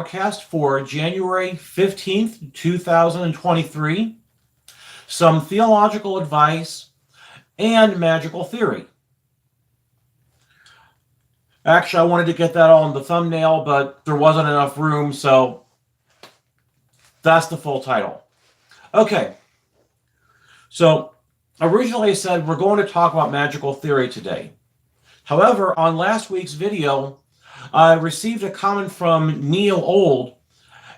forecast for January 15th, 2023, some theological advice, and magical theory. Actually, I wanted to get that all in the thumbnail, but there wasn't enough room, so that's the full title. Okay, so originally I said we're going to talk about magical theory today. However, on last week's video, I received a comment from Neil Old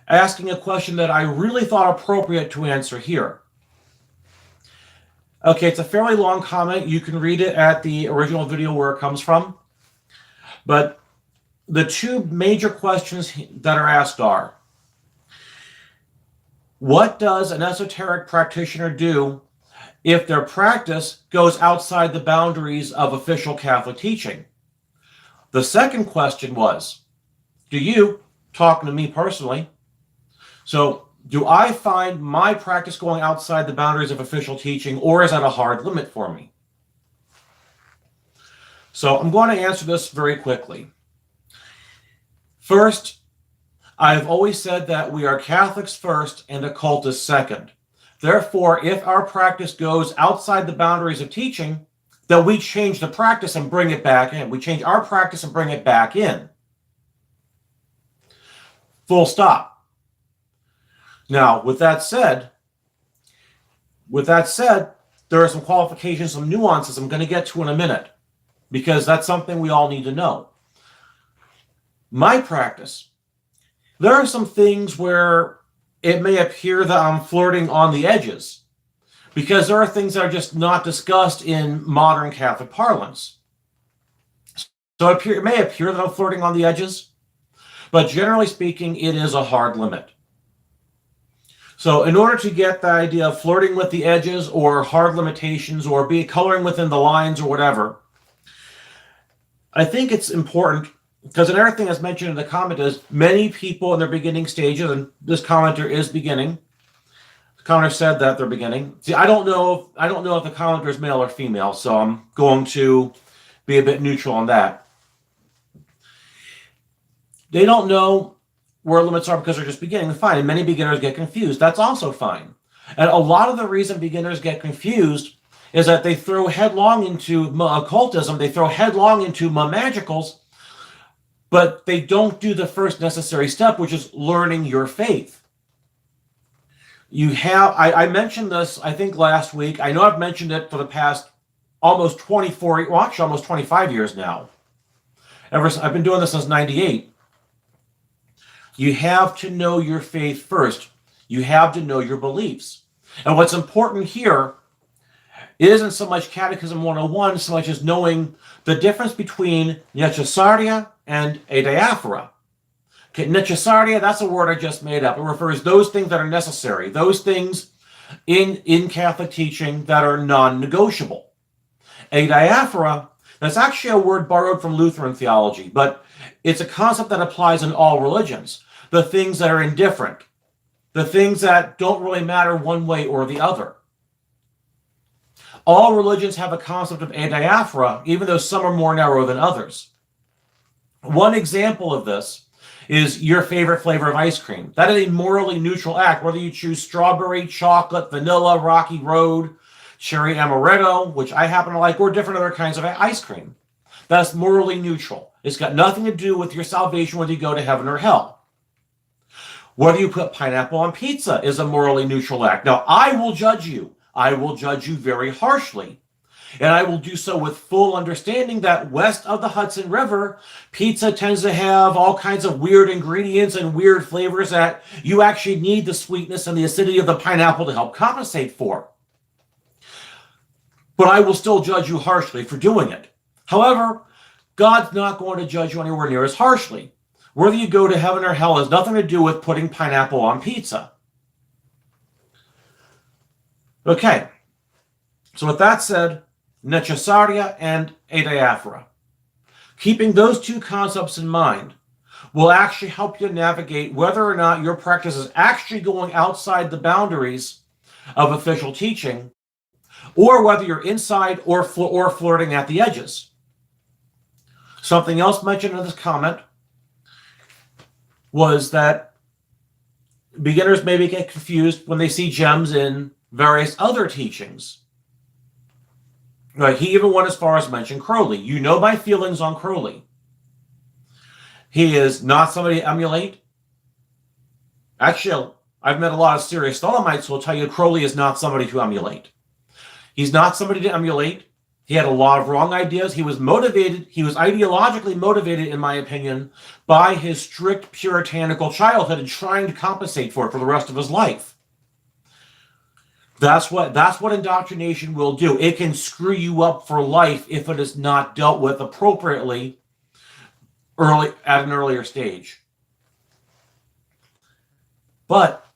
asking a question that I really thought appropriate to answer here. Okay, it's a fairly long comment. You can read it at the original video where it comes from. But the two major questions that are asked are, what does an esoteric practitioner do if their practice goes outside the boundaries of official Catholic teaching? The second question was, do you, talking to me personally, so do I find my practice going outside the boundaries of official teaching, or is that a hard limit for me? So I'm going to answer this very quickly. First, I've always said that we are Catholics first and occultists second. Therefore, if our practice goes outside the boundaries of teaching, then we change the practice and bring it back in. We change our practice and bring it back in. Full stop. Now, with that said, there are some qualifications, some nuances I'm going to get to in a minute, because that's something we all need to know. My practice, there are some things where it may appear that I'm flirting on the edges, because there are things that are just not discussed in modern Catholic parlance. So it may appear that I'm flirting on the edges, but generally speaking, it is a hard limit. So in order to get the idea of flirting with the edges or hard limitations or be coloring within the lines or whatever, I think it's important, because another thing that's mentioned in the comment is many people in their beginning stages, and this commenter is beginning. The commenter said that they're beginning. See, I don't know if the commenter is male or female, so I'm going to be a bit neutral on that. They don't know where limits are because they're just beginning. Fine, and many beginners get confused. That's also fine. And a lot of the reason beginners get confused is that they throw headlong into occultism, they throw headlong into magicals, but they don't do the first necessary step, which is learning your faith. I mentioned this, I think, last week. I know I've mentioned it for the past almost 25 years now. I've been doing this since 98. You have to know your faith first. You have to know your beliefs. And what's important here isn't so much Catechism 101, so much as knowing the difference between necessaria and adiaphora. Okay, necessaria, that's a word I just made up. It refers to those things that are necessary, those things in Catholic teaching that are non-negotiable. Adiaphora, that's actually a word borrowed from Lutheran theology, but it's a concept that applies in all religions. The things that are indifferent, the things that don't really matter one way or the other. All religions have a concept of adiaphora, even though some are more narrow than others. One example of this is your favorite flavor of ice cream. That is a morally neutral act, whether you choose strawberry, chocolate, vanilla, rocky road, cherry amaretto, which I happen to like, or different other kinds of ice cream. That's morally neutral. It's got nothing to do with your salvation, whether you go to heaven or hell. Whether you put pineapple on pizza is a morally neutral act. Now, I will judge you. I will judge you very harshly. And I will do so with full understanding that west of the Hudson River, pizza tends to have all kinds of weird ingredients and weird flavors that you actually need the sweetness and the acidity of the pineapple to help compensate for. But I will still judge you harshly for doing it. However, God's not going to judge you anywhere near as harshly. Whether you go to heaven or hell has nothing to do with putting pineapple on pizza. Okay, so with that said, necessaria and adiaphora. Keeping those two concepts in mind will actually help you navigate whether or not your practice is actually going outside the boundaries of official teaching, or whether you're inside or flirting at the edges. Something else mentioned in this comment was that beginners maybe get confused when they see gems in various other teachings. Right? He even went as far as mention Crowley. You know my feelings on Crowley. He is not somebody to emulate. Actually, I've met a lot of serious Thelemites who will tell you Crowley is not somebody to emulate. He's not somebody to emulate. He had a lot of wrong ideas. He was motivated. He was ideologically motivated, in my opinion, by his strict puritanical childhood and trying to compensate for it for the rest of his life. That's what indoctrination will do. It can screw you up for life if it is not dealt with appropriately at an earlier stage. But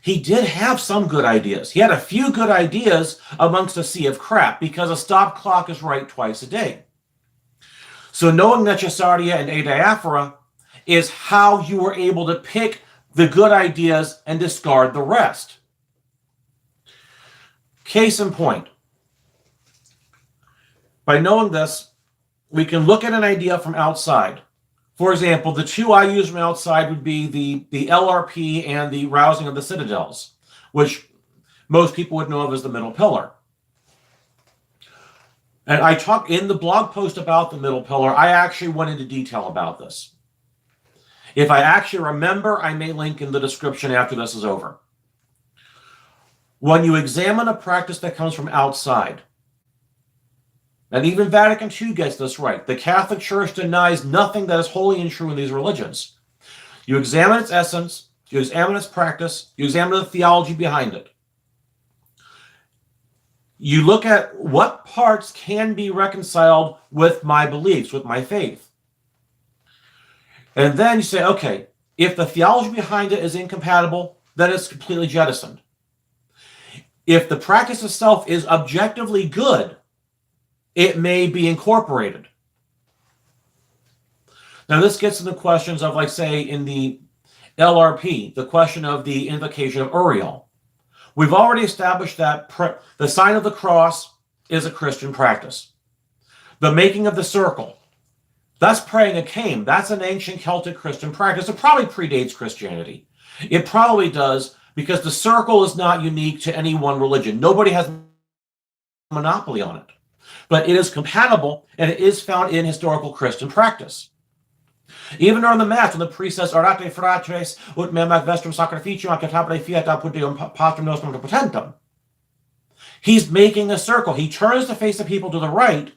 he did have some good ideas. He had a few good ideas amongst a sea of crap, because a stop clock is right twice a day. So knowing necessaria and adiaphora is how you were able to pick the good ideas and discard the rest. Case in point. By knowing this, we can look at an idea from outside. For example, the two I use from outside would be the LRP and the rousing of the citadels, which most people would know of as the middle pillar. And I talk in the blog post about the middle pillar. I actually went into detail about this. If I actually remember, I may link in the description after this is over. When you examine a practice that comes from outside, and even Vatican II gets this right. The Catholic Church denies nothing that is holy and true in these religions. You examine its essence, you examine its practice, you examine the theology behind it. You look at what parts can be reconciled with my beliefs, with my faith. And then you say, okay, if the theology behind it is incompatible, then it's completely jettisoned. If the practice itself is objectively good, it may be incorporated. Now, this gets into questions of, like, say, in the LRP, the question of the invocation of Uriel. We've already established that the sign of the cross is a Christian practice. The making of the circle, that's praying a cane. That's an ancient Celtic Christian practice. It probably predates Christianity. It probably does, because the circle is not unique to any one religion. Nobody has a monopoly on it. But it is compatible, and it is found in historical Christian practice. Even on the Mass, when the priest says, Orate fratres, ut mem ac vestrum sacrificium ac tabere fiat apud Deum patrum nostrum potentum. He's making a circle. He turns to face the people to the right,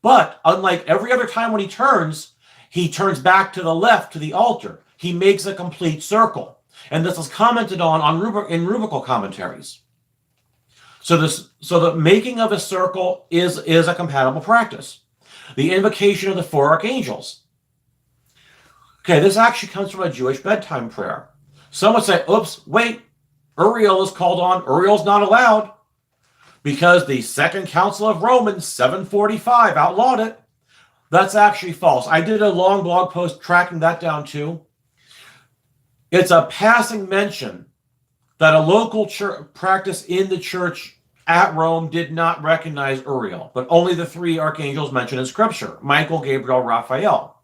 but unlike every other time when he turns back to the left to the altar. He makes a complete circle. And this is commented on in rubrical commentaries. So the making of a circle is a compatible practice. The invocation of the four archangels. Okay, this actually comes from a Jewish bedtime prayer. Some would say, oops, wait, Uriel is called on. Uriel's not allowed because the Second Council of Rome in 745 outlawed it. That's actually false. I did a long blog post tracking that down too. It's a passing mention that a local church practice in the church at Rome did not recognize Uriel, but only the three archangels mentioned in Scripture, Michael, Gabriel, Raphael.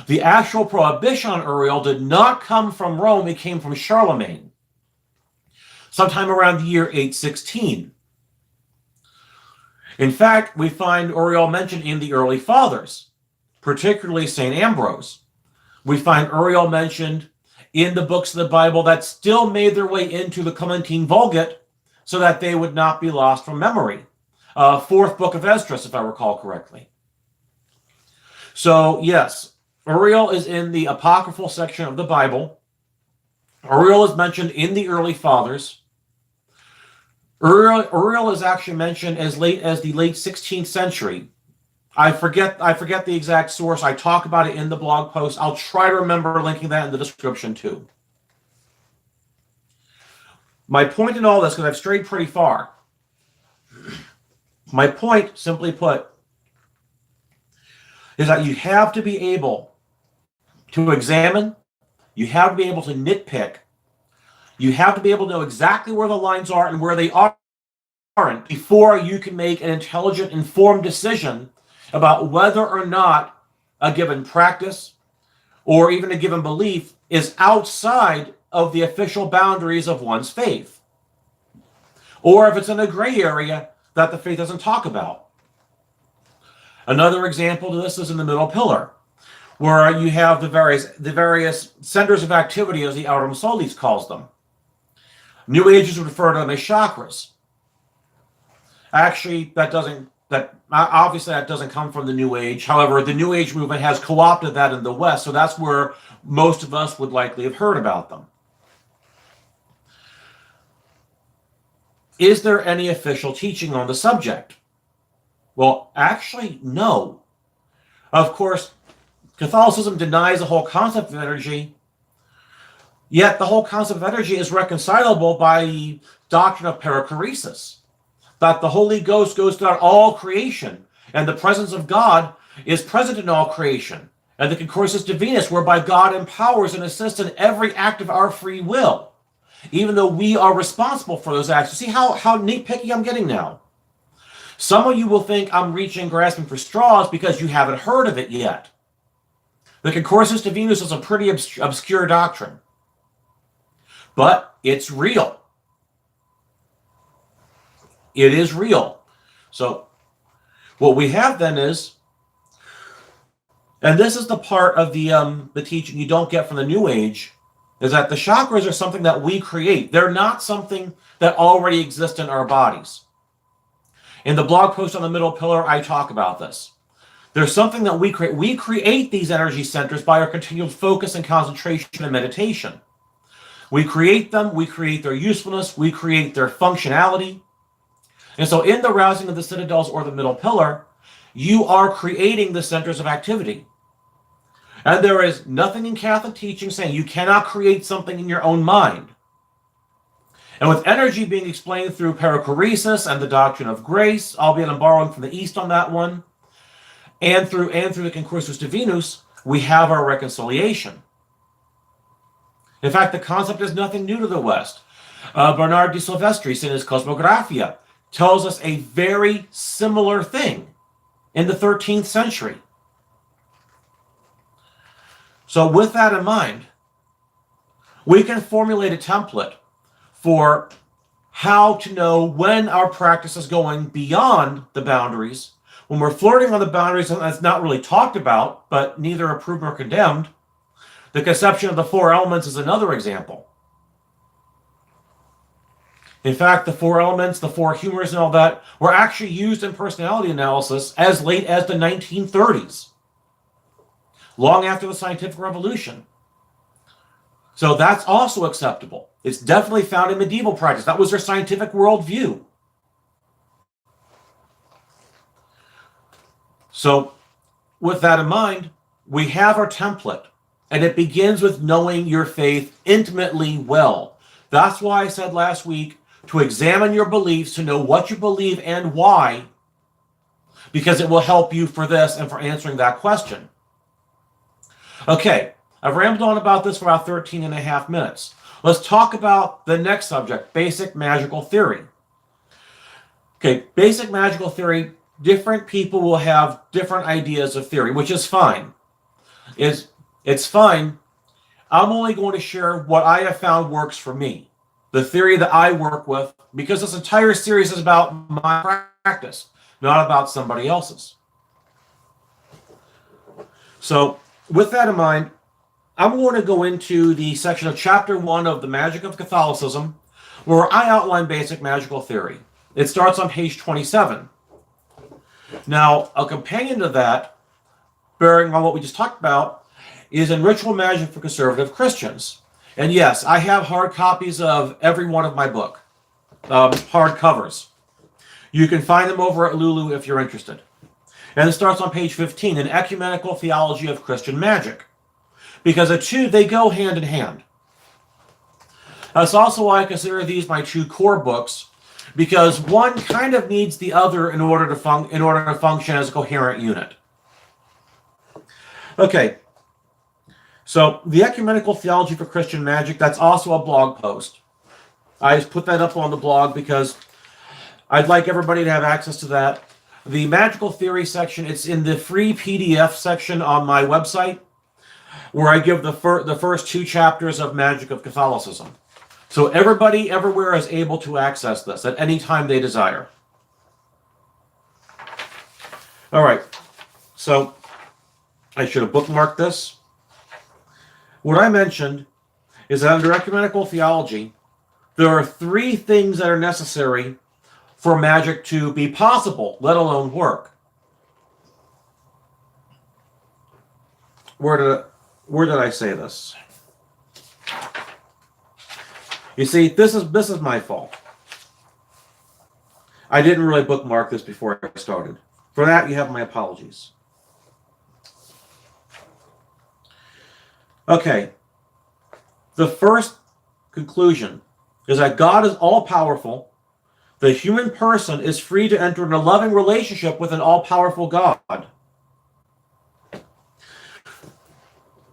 The actual prohibition on Uriel did not come from Rome, it came from Charlemagne, sometime around the year 816. In fact, we find Uriel mentioned in the early fathers, particularly St. Ambrose. We find Uriel mentioned in the books of the Bible that still made their way into the Clementine Vulgate so that they would not be lost from memory. Fourth book of Esdras, if I recall correctly. So, yes, Uriel is in the apocryphal section of the Bible. Uriel is mentioned in the early fathers. Uriel is actually mentioned as late as the late 16th century. I forget the exact source. I talk about it in the blog post. I'll try to remember linking that in the description too. My point in all this, because I've strayed pretty far, my point, simply put, is that you have to be able to examine, you have to be able to nitpick, you have to be able to know exactly where the lines are and where they aren't before you can make an intelligent, informed decision about whether or not a given practice or even a given belief is outside of the official boundaries of one's faith, or if it's in a gray area that the faith doesn't talk about. Another example to this is in the middle pillar, where you have the various centers of activity, as the Aurum Solis calls them. New Agers would refer to them as chakras. Actually, obviously that doesn't come from the New Age. However, the New Age movement has co-opted that in the West, so that's where most of us would likely have heard about them. Is there any official teaching on the subject? Well, actually, no. Of course, Catholicism denies the whole concept of energy, yet the whole concept of energy is reconcilable by the doctrine of perichoresis, that the Holy Ghost goes throughout all creation, and the presence of God is present in all creation, and the concursus divinus, whereby God empowers and assists in every act of our free will, even though we are responsible for those acts. You see how nitpicky I'm getting now? Some of you will think I'm grasping for straws because you haven't heard of it yet. The concursus divinus is a pretty obscure doctrine, but it's real. It is real. So what we have then is, and this is the part of the teaching you don't get from the New Age, is that the chakras are something that we create. They're not something that already exist in our bodies. In the blog post on the middle pillar, I talk about this. There's something that we create. We create these energy centers by our continual focus and concentration and meditation. We create them, we create their usefulness, we create their functionality. And so in the rousing of the citadels or the middle pillar, you are creating the centers of activity. And there is nothing in Catholic teaching saying you cannot create something in your own mind. And with energy being explained through perichoresis and the doctrine of grace, albeit I'm borrowing from the East on that one, and through the concursus divinus, we have our reconciliation. In fact, the concept is nothing new to the West. Bernard de Silvestris in his Cosmographia tells us a very similar thing in the 13th century. So with that in mind, we can formulate a template for how to know when our practice is going beyond the boundaries. When we're flirting on the boundaries, that's not really talked about, but neither approved nor condemned. The conception of the four elements is another example. In fact, the four elements, the four humors and all that were actually used in personality analysis as late as the 1930s, long after the scientific revolution. So that's also acceptable. It's definitely found in medieval practice. That was their scientific worldview. So with that in mind, we have our template, and it begins with knowing your faith intimately well. That's why I said last week to examine your beliefs, to know what you believe and why, because it will help you for this and for answering that question. Okay, I've rambled on about this for about 13 and a half minutes. Let's talk about the next subject, basic magical theory. Okay, basic magical theory, different people will have different ideas of theory, which is fine. It's fine. I'm only going to share what I have found works for me, the theory that I work with, because this entire series is about my practice, not about somebody else's. So with that in mind, I'm going to go into the section of Chapter 1 of The Magic of Catholicism, where I outline basic magical theory. It starts on page 27. Now, a companion to that, bearing on what we just talked about, is in Ritual Magic for Conservative Christians. And yes, I have hard copies of every one of my book, hard covers. You can find them over at Lulu if you're interested. And it starts on page 15, an ecumenical theology of Christian magic. Because the two, they go hand in hand. That's also why I consider these my two core books, because one kind of needs the other in order to function as a coherent unit. Okay, so the Ecumenical Theology for Christian Magic, that's also a blog post. I just put that up on the blog because I'd like everybody to have access to that. The magical theory section, it's in the free PDF section on my website. where I give the first 2 chapters of Magic of Catholicism. So everybody everywhere is able to access this at any time they desire. All right, so I should have bookmarked this. What I mentioned is that under ecumenical theology, there are 3 things that are necessary for magic to be possible, let alone work. Where did I say this? You see, this is my fault. I didn't really bookmark this before I started. For that, you have my apologies. Okay. The first conclusion is that God is all-powerful. The human person is free to enter in a loving relationship with an all-powerful God.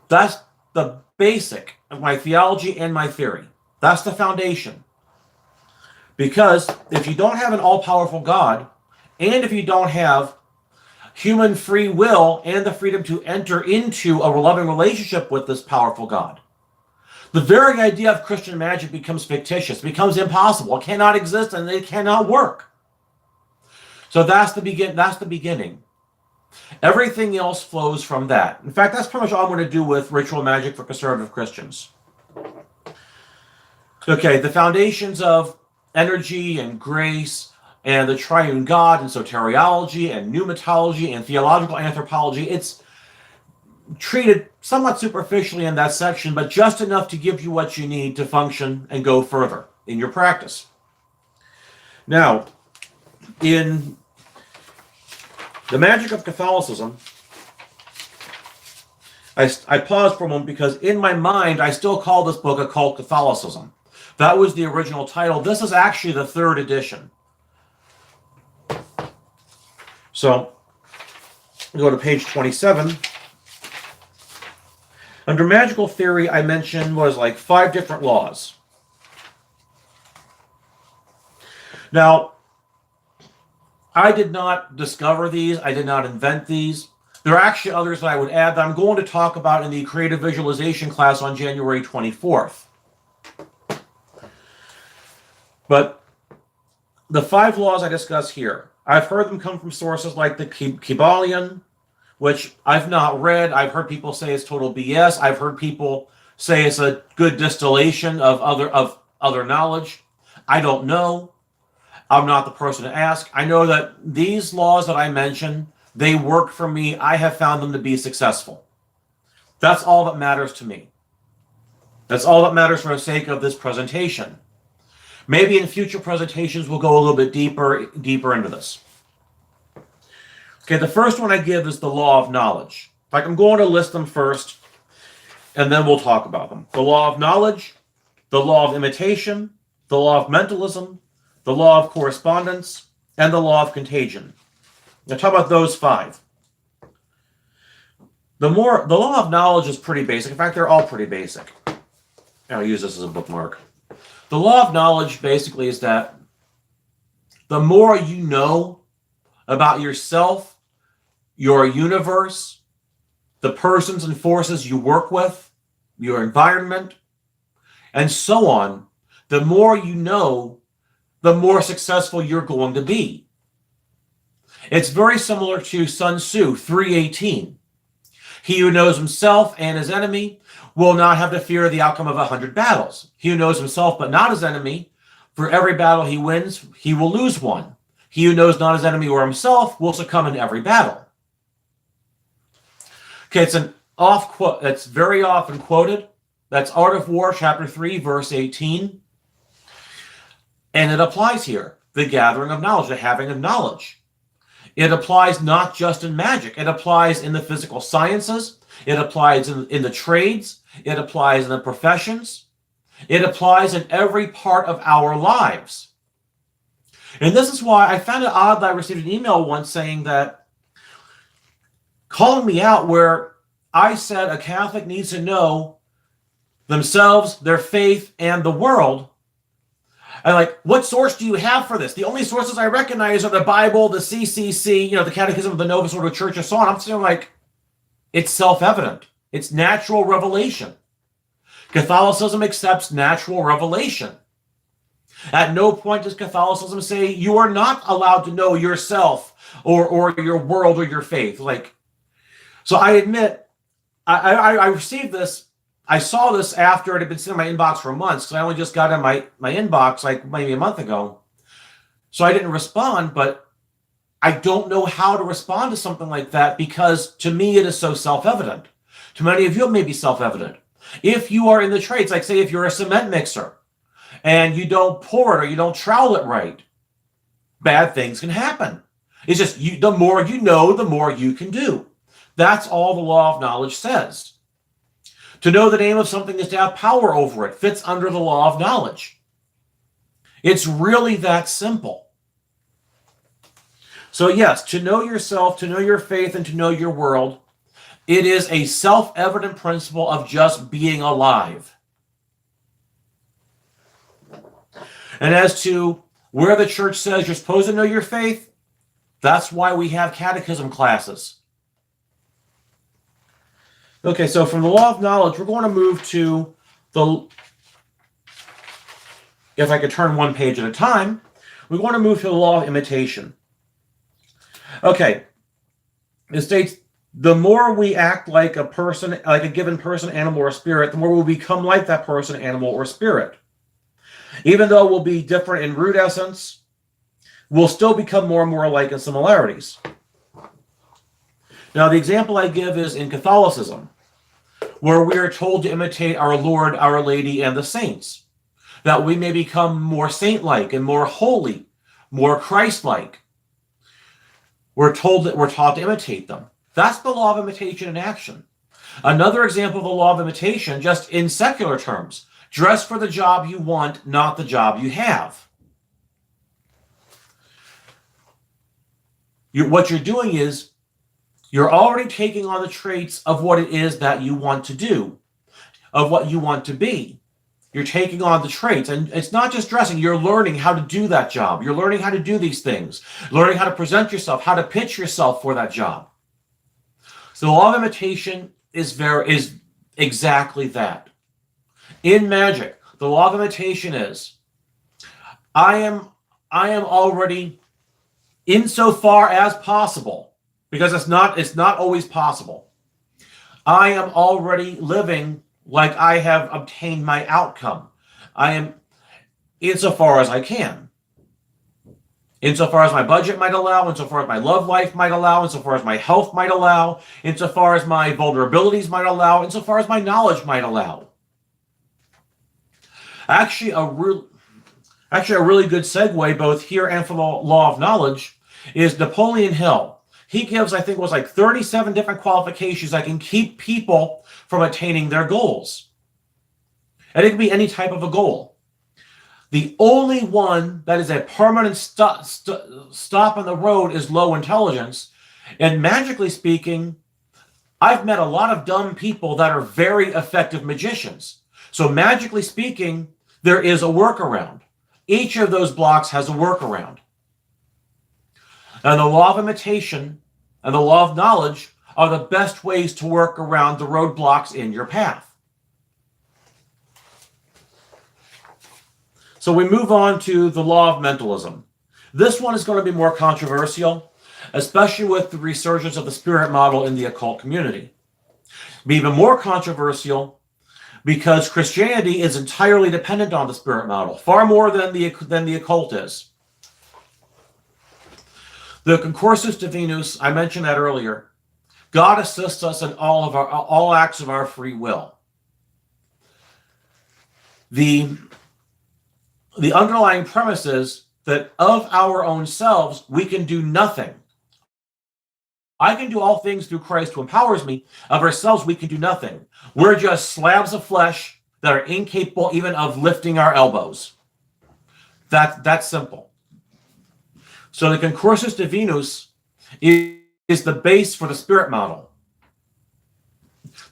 That's the basic of my theology and my theory. That's the foundation. Because if you don't have an all-powerful God, and if you don't have human free will and the freedom to enter into a loving relationship with this powerful God, the very idea of Christian magic becomes fictitious, becomes impossible. It cannot exist and it cannot work. So that's the beginning. Everything else flows from that. In fact, that's pretty much all I'm going to do with ritual magic for conservative Christians. Okay, the foundations of energy and grace and the triune God and soteriology and pneumatology and theological anthropology, it's treated somewhat superficially in that section, but just enough to give you what you need to function and go further in your practice. Now, in the Magic of Catholicism, I paused for a moment because in my mind, I still call this book Occult Catholicism. That was the original title. This is actually the 3rd edition. So, go to page 27. Under magical theory, I mentioned was like 5 different laws. Now, I did not discover these. I did not invent these. There are actually others that I would add that I'm going to talk about in the creative visualization class on January 24th. But the 5 laws I discuss here, I've heard them come from sources like the Kybalion, which I've not read. I've heard people say it's total BS. I've heard people say it's a good distillation of other knowledge. I don't know. I'm not the person to ask. I know that these laws that I mentioned, they work for me. I have found them to be successful. That's all that matters to me. That's all that matters for the sake of this presentation. Maybe in future presentations, we'll go a little bit deeper into this. Okay, the first one I give is the law of knowledge. Like, I'm going to list them first, and then we'll talk about them. The law of knowledge, the law of imitation, the law of mentalism, the law of correspondence, and the law of contagion. Now, talk about those 5. The law of knowledge is pretty basic. In fact, they're all pretty basic. I'll use this as a bookmark. The law of knowledge basically is that the more you know about yourself, your universe, the persons and forces you work with, your environment, and so on, the more you know, the more successful you're going to be. It's very similar to Sun Tzu 3:18. He who knows himself and his enemy will not have to fear the outcome of 100 battles. He who knows himself but not his enemy, for every battle he wins, he will lose one. He who knows not his enemy or himself will succumb in every battle. Okay, it's an off quote that's very often quoted. That's Art of War, chapter 3, verse 18. And it applies here, the gathering of knowledge, the having of knowledge. It applies not just in magic. It applies in the physical sciences. It applies in the trades. It applies in the professions. It applies in every part of our lives. And this is why I found it odd that I received an email once saying that, calling me out where I said a Catholic needs to know themselves, their faith, and the world. I'm like, what source do you have for this? The only sources I recognize are the Bible, the CCC, the Catechism of the Novus Ordo Church, and so on. I'm saying, like, it's self-evident. It's natural revelation. Catholicism accepts natural revelation. At no point does Catholicism say you are not allowed to know yourself or your world or your faith. So I admit, I received this. I saw this after it had been sitting in my inbox for months, because I only just got in my inbox maybe a month ago. So I didn't respond, but I don't know how to respond to something like that, because to me it is so self-evident. To many of you it may be self-evident. If you are in the trades, like say if you're a cement mixer and you don't pour it or you don't trowel it right, bad things can happen. It's just the more you know, the more you can do. That's all the law of knowledge says. To know the name of something is to have power over it. Fits under the law of knowledge. It's really that simple. So yes, to know yourself, to know your faith, and to know your world, it is a self-evident principle of just being alive. And as to where the church says you're supposed to know your faith, that's why we have catechism classes. Okay, so from the law of knowledge, we're going to move to if I could turn one page at a time, we're going to move to the law of imitation. Okay, it states, the more we act like a person, like a given person, animal, or spirit, the more we'll become like that person, animal, or spirit. Even though we'll be different in root essence, we'll still become more and more alike in similarities. Now, the example I give is in Catholicism, where we are told to imitate our Lord, our Lady, and the saints, that we may become more saint-like and more holy, more Christ-like. We're taught to imitate them. That's the law of imitation in action. Another example of the law of imitation, just in secular terms, dress for the job you want, not the job you have. What you're doing is, you're already taking on the traits of what it is that you want to do, of what you want to be. You're taking on the traits, and it's not just dressing. You're learning how to do that job. You're learning how to do these things, learning how to present yourself, how to pitch yourself for that job. So the law of imitation is exactly that. In magic, the law of imitation is, I am already, insofar as possible, because it's not always possible, I am already living like I have obtained my outcome. I am, insofar as I can. Insofar as my budget might allow, insofar as my love life might allow, insofar as my health might allow, insofar as my vulnerabilities might allow, insofar as my knowledge might allow. Actually, a really good segue, both here and from the law of knowledge, is Napoleon Hill. He gives, I think it was like 37 different qualifications that can keep people from attaining their goals. And it can be any type of a goal. The only one that is a permanent stop on the road is low intelligence. And magically speaking, I've met a lot of dumb people that are very effective magicians. So magically speaking, there is a workaround. Each of those blocks has a workaround. And the law of imitation and the law of knowledge are the best ways to work around the roadblocks in your path. So we move on to the law of mentalism. This one is going to be more controversial, especially with the resurgence of the spirit model in the occult community. Be even more controversial because Christianity is entirely dependent on the spirit model, far more than the occult is. The concursus divinus, I mentioned that earlier. God assists us in all acts of our free will. The underlying premise is that of our own selves, we can do nothing. I can do all things through Christ who empowers me. Of ourselves, we can do nothing. We're just slabs of flesh that are incapable even of lifting our elbows. That's simple. So the concursus divinus is the base for the spirit model.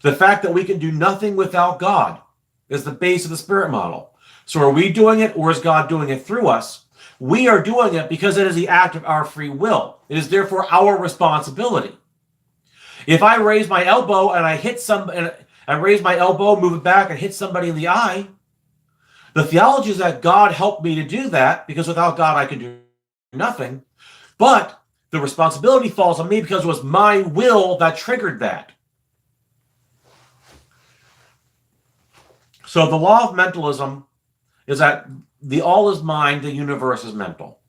The fact that we can do nothing without God is the base of the spirit model. So are we doing it, or is God doing it through us? We are doing it because it is the act of our free will. It is therefore our responsibility. If I raise my elbow and I hit and I raise my elbow, move it back, and hit somebody in the eye, the theology is that God helped me to do that, because without God I could do nothing. But the responsibility falls on me because it was my will that triggered that. So the law of mentalism is that the all is mind, the universe is mental.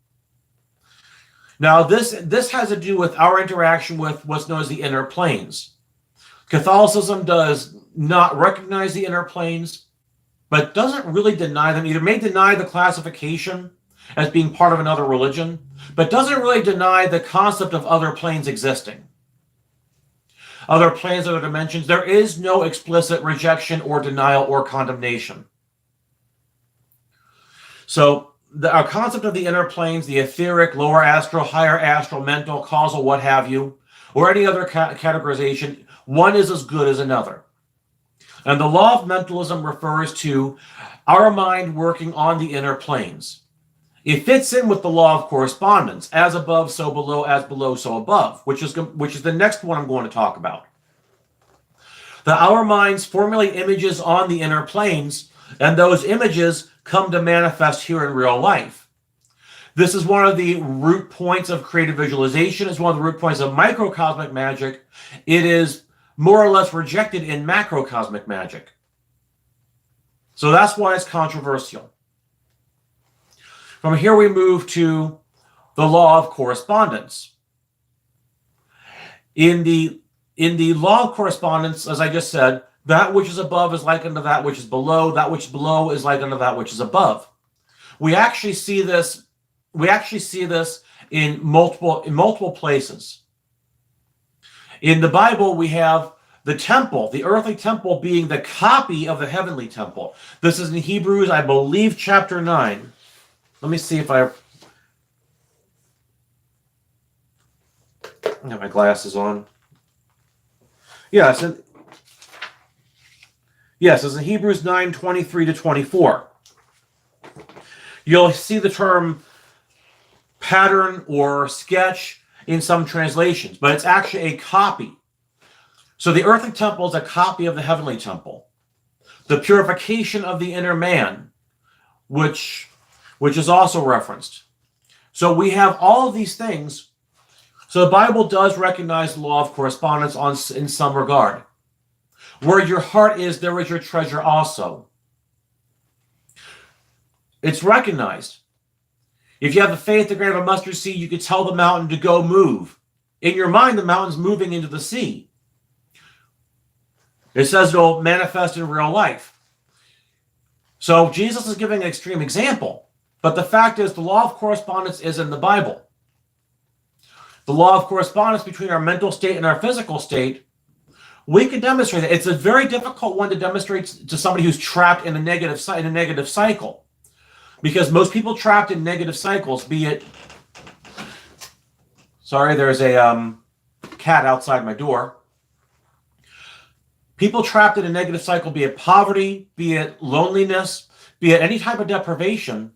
Now, this has to do with our interaction with what's known as the inner planes. Catholicism does not recognize the inner planes, but doesn't really deny them. Either may deny the classification as being part of another religion, but doesn't really deny the concept of other planes existing. Other planes, other dimensions. There is no explicit rejection or denial or condemnation. So our concept of the inner planes, the etheric, lower astral, higher astral, mental, causal, what have you, or any other categorization, one is as good as another. And the law of mentalism refers to our mind working on the inner planes. It fits in with the law of correspondence, as above, so below, as below, so above, which is the next one I'm going to talk about. That our minds formulate images on the inner planes, and those images come to manifest here in real life. This is one of the root points of creative visualization. It's one of the root points of microcosmic magic. It is more or less rejected in macrocosmic magic. So that's why it's controversial. From here we move to the law of correspondence. In the law of correspondence, as I just said, that which is above is like unto that which is below. That which is below is like unto that which is above. We actually see this in multiple places. In the Bible, we have the temple, the earthly temple, being the copy of the heavenly temple. This is in Hebrews, I believe, chapter 9. Let me see if I have my glasses on. Yes, it's in Hebrews 9, 23 to 24. You'll see the term pattern or sketch in some translations, but it's actually a copy. So the earthly temple is a copy of the heavenly temple. The purification of the inner man, which is also referenced. So we have all of these things. So the Bible does recognize the law of correspondence in some regard. Where your heart is, there is your treasure also. It's recognized. If you have the faith, the grain of a mustard seed, you could tell the mountain to go move. In your mind, the mountain's moving into the sea. It says it'll manifest in real life. So Jesus is giving an extreme example. But the fact is, the law of correspondence is in the Bible. The law of correspondence between our mental state and our physical state, we can demonstrate that. It's a very difficult one to demonstrate to somebody who's trapped in a negative cycle. Because most people trapped in negative cycles, be it... Sorry, there's a cat outside my door. People trapped in a negative cycle, be it poverty, be it loneliness, be it any type of deprivation,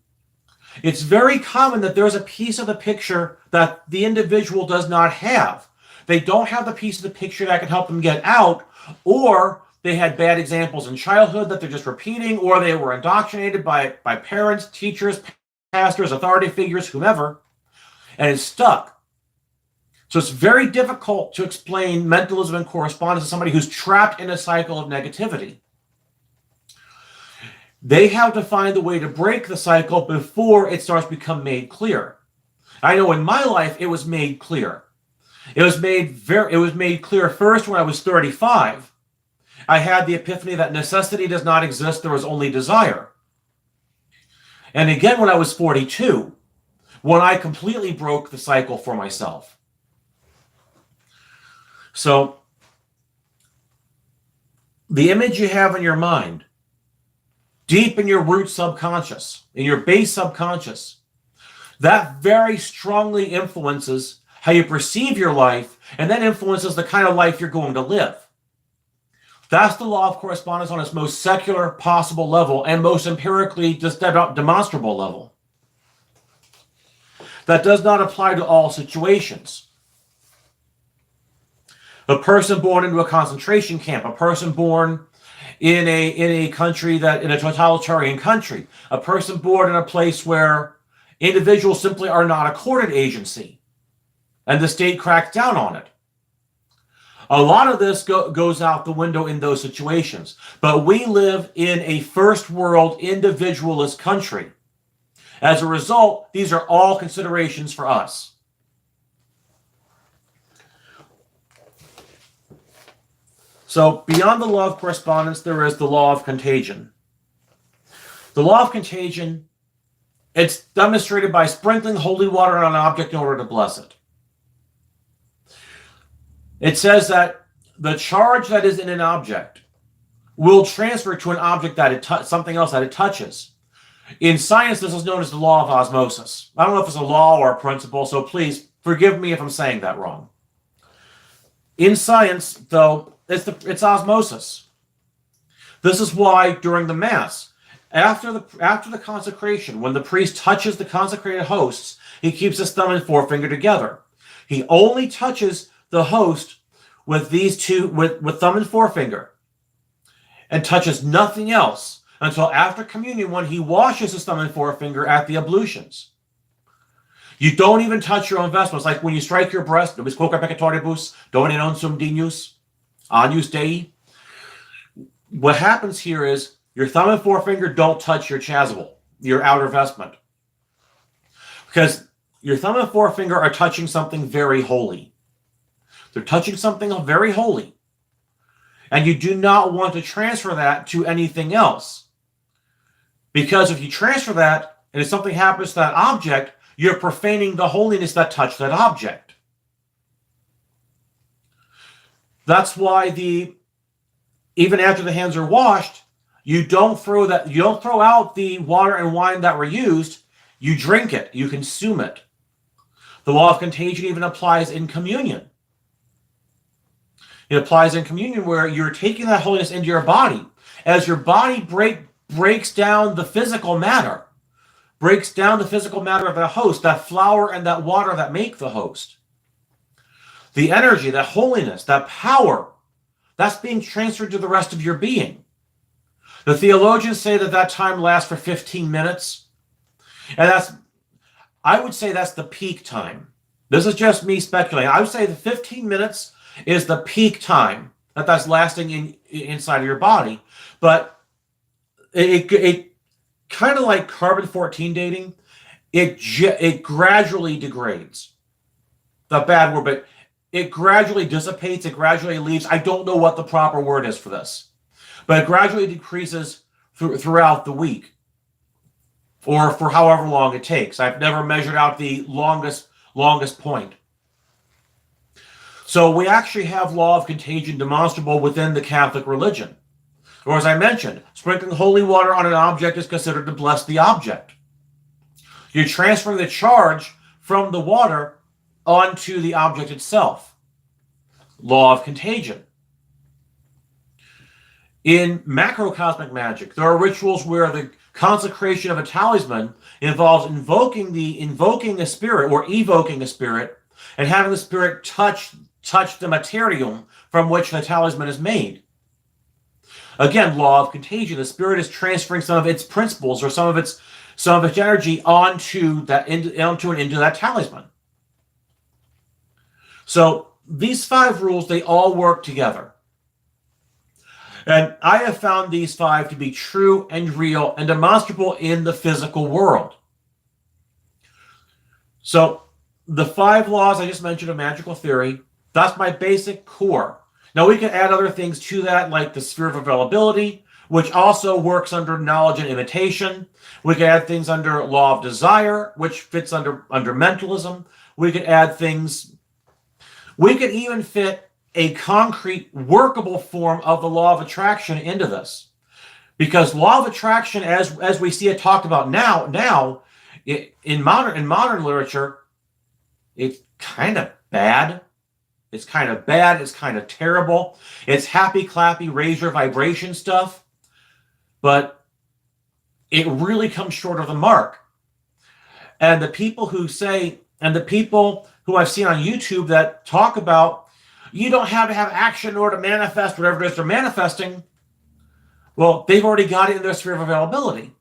it's very common that there's a piece of the picture that the individual does not have. They don't have the piece of the picture that can help them get out, or they had bad examples in childhood that they're just repeating, or they were indoctrinated by parents, teachers, pastors, authority figures, whomever, and it's stuck. So it's very difficult to explain mentalism and correspondence to somebody who's trapped in a cycle of negativity. They have to find a way to break the cycle before it starts to become made clear. I know in my life it was made clear. It was made clear first when I was 35. I had the epiphany that necessity does not exist, there is only desire. And again when I was 42, when I completely broke the cycle for myself. So, the image you have in your mind, deep in your root subconscious, in your base subconscious, that very strongly influences how you perceive your life, and then influences the kind of life you're going to live. That's the law of correspondence on its most secular possible level and most empirically demonstrable level. That does not apply to all situations. A person born into a concentration camp, a person born in a country in a totalitarian country, a person born in a place where individuals simply are not accorded agency, and the state cracks down on it. A lot of this goes out the window in those situations. But we live in a first world individualist country. As a result, these are all considerations for us. So beyond the law of correspondence, there is the law of contagion. The law of contagion, it's demonstrated by sprinkling holy water on an object in order to bless it. It says that the charge that is in an object will transfer to an object that something else that it touches. In science, this is known as the law of osmosis. I don't know if it's a law or a principle, so please forgive me if I'm saying that wrong. In science, though, it's osmosis. This is why during the Mass, after the consecration, when the priest touches the consecrated hosts, he keeps his thumb and forefinger together. He only touches the host with these two, with thumb and forefinger, and touches nothing else until after communion, when he washes his thumb and forefinger at the ablutions. You don't even touch your own vestments, like when you strike your breast, nobis quoque peccatoribus, domine non sum dignus, agnus Dei. What happens here is your thumb and forefinger don't touch your chasuble, your outer vestment, because your thumb and forefinger are touching something very holy. They're touching something very holy. And you do not want to transfer that to anything else. Because if you transfer that, and if something happens to that object, you're profaning the holiness that touched that object. That's why even after the hands are washed, you don't throw out the water and wine that were used. You drink it, you consume it. The law of contagion even applies in communion. It applies in communion where you're taking that holiness into your body. As your body breaks down the physical matter, breaks down the physical matter of the host, that flour and that water that make the host. The energy, that holiness, that power, that's being transferred to the rest of your being. The theologians say that time lasts for 15 minutes. And I would say that's the peak time. This is just me speculating. I would say the 15 minutes is the peak time that's lasting inside of your body. But it kind of like carbon-14 dating, it gradually degrades. The bad word, but it gradually dissipates, it gradually leaves. I don't know what the proper word is for this, but it gradually decreases throughout the week, or for however long it takes. I've never measured out the longest point. So we actually have law of contagion demonstrable within the Catholic religion. Or as I mentioned, sprinkling holy water on an object is considered to bless the object. You're transferring the charge from the water onto the object itself. Law of contagion. In macrocosmic magic, there are rituals where the consecration of a talisman involves invoking a spirit or evoking a spirit and having the spirit touch the materium from which the talisman is made. Again, law of contagion. The spirit is transferring some of its principles or some of its energy onto that talisman. So these 5 rules, they all work together. And I have found these 5 to be true and real and demonstrable in the physical world. So the 5 laws I just mentioned of magical theory, that's my basic core. Now we can add other things to that, like the sphere of availability, which also works under knowledge and imitation. We can add things under law of desire, which fits under mentalism. We could add things. We could even fit a concrete, workable form of the law of attraction into this, because law of attraction, as we see it talked about now in modern literature, it's kind of bad. It's kind of bad. It's kind of terrible. It's happy, clappy, raise your vibration stuff, but it really comes short of the mark. And the people who I've seen on YouTube that talk about You don't have to have action or to manifest whatever it is they're manifesting. Well, they've already got it in their sphere of availability.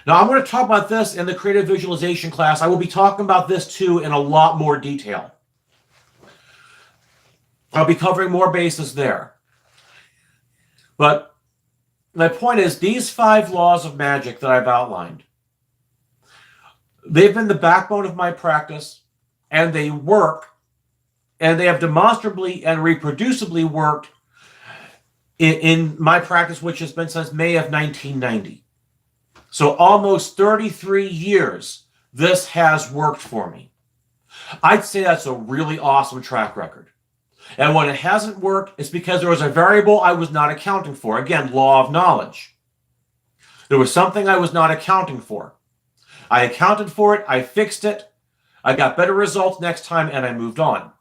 Now, I'm going to talk about this in the creative visualization class. I will be talking about this too in a lot more detail. I'll be covering more bases there. But my point is, these 5 laws of magic that I've outlined, they've been the backbone of my practice, and they work, and they have demonstrably and reproducibly worked in my practice, which has been since May of 1990. So almost 33 years, this has worked for me. I'd say that's a really awesome track record. And when it hasn't worked, it's because there was a variable I was not accounting for. Again, law of knowledge. There was something I was not accounting for. I accounted for it, I fixed it, I got better results next time, and I moved on.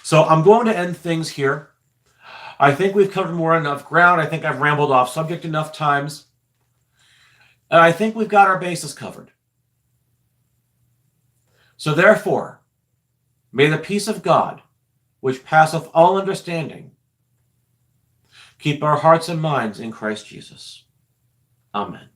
So I'm going to end things here. I think we've covered more enough ground. I think I've rambled off subject enough times. And I think we've got our bases covered. So therefore, may the peace of God, which passeth all understanding, keep our hearts and minds in Christ Jesus. Amen.